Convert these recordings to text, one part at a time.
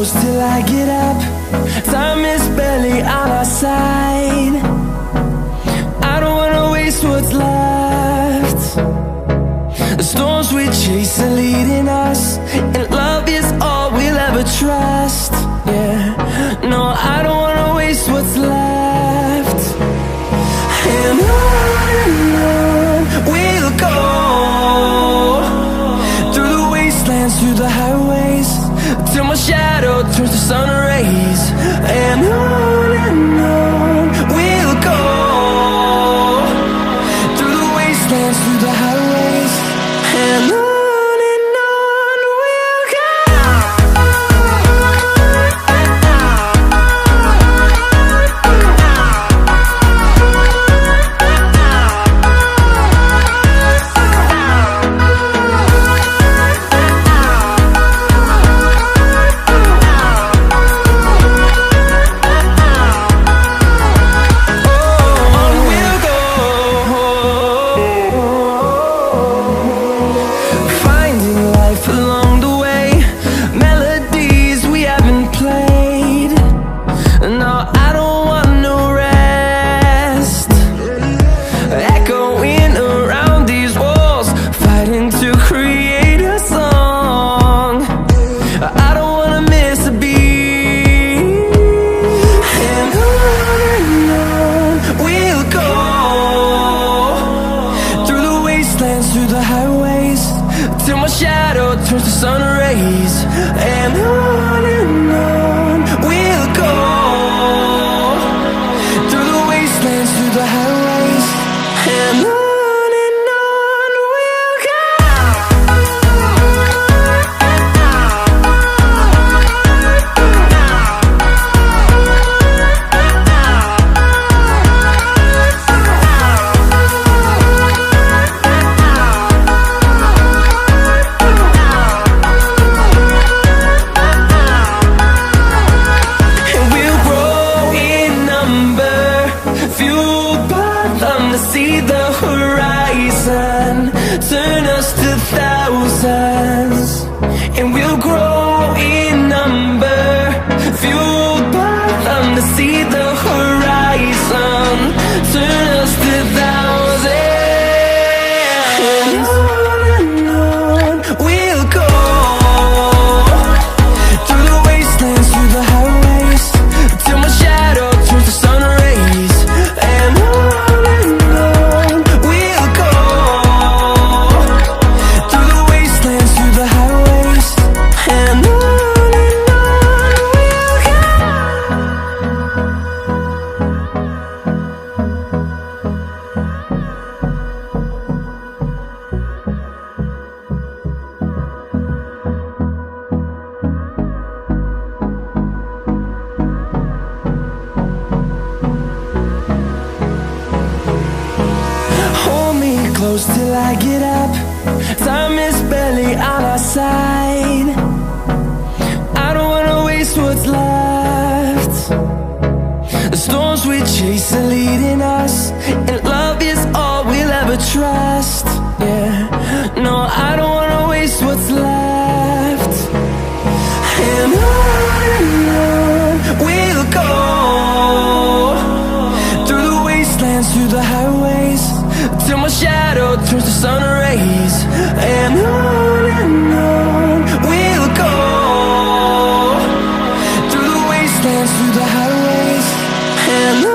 close till I get up. Time is barely on our side. I don't wanna waste what's left. The storms we chase are leading us, and love is all we'll ever trust. Yeah, no, I don't wanna waste what's left. And on we'll go, through the wastelands, through the highways, till my shadow turns to sun rays. And on we'll go, through the wastelands, through the highways, and on we'll go. Through the highways, till my shadow turns to sun rays. And on we'll go, through the wastelands, through the highways, and on we'll go. See the horizon turn us to thousands, and we'll grow in number, fueled by them. To see the horizon turn us to thousands, and on we'll go, through the wastelands, through the highways, till my shadow turns to sun rays. And close till I get up. Time is barely on our side. I don't wanna waste what's left. The storms we chase are leading us, and love is all we'll ever trust. Yeah, no, I don't wanna waste what's left. And on we'll go, through the wastelands, through the highways, till my shadow turns to sun rays. And on we'll go, through the wastelands, through the highways, and on.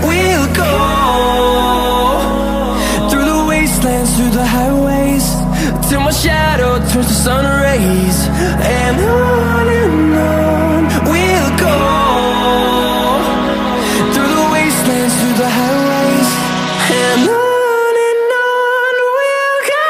we'll go. till my shadow turns to sun rays. And on we'll go, through the wastelands, through the highways. And on we'll go.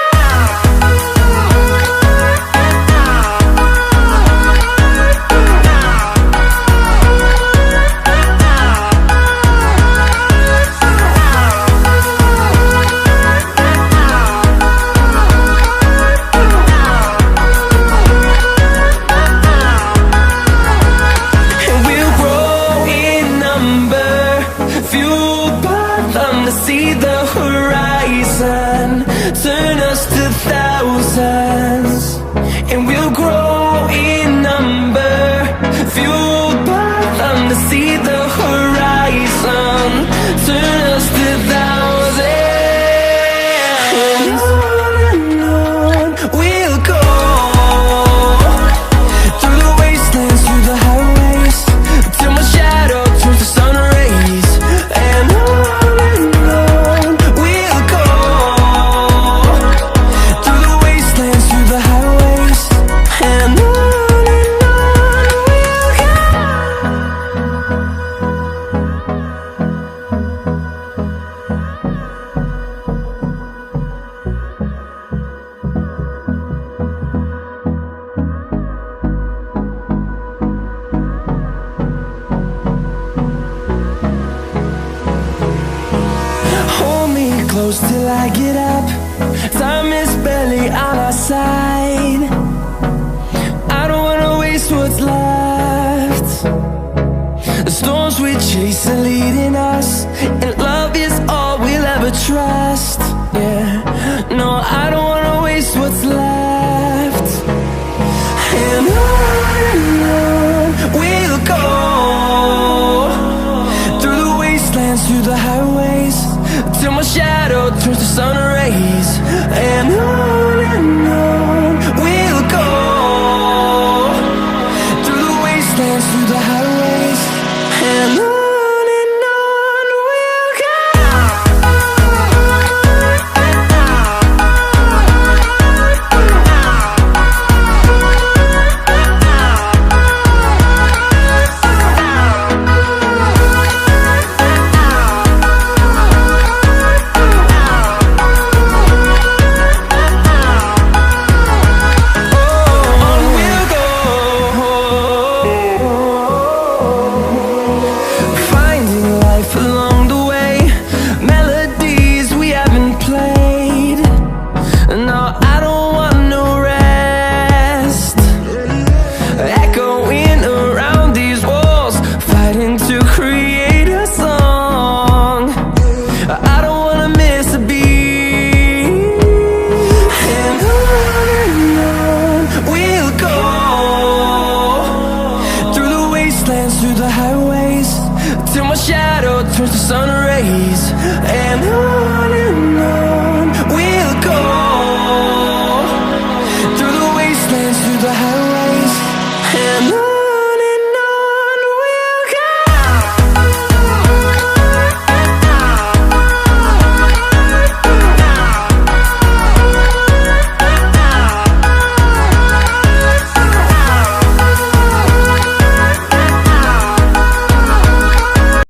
See the horizon, turn us to thousands, and we'll grow in number, fueled by them to see the horizon, turn us to thousands. And on we'll go, through the wastelands, through the highways, till my shadow turns to sun rays. And close till I get up. Time is barely on our side. I don't wanna waste what's left. The storms we chase are leading us, and love is all we'll ever trust. Yeah, no, I don't wanna waste what's left.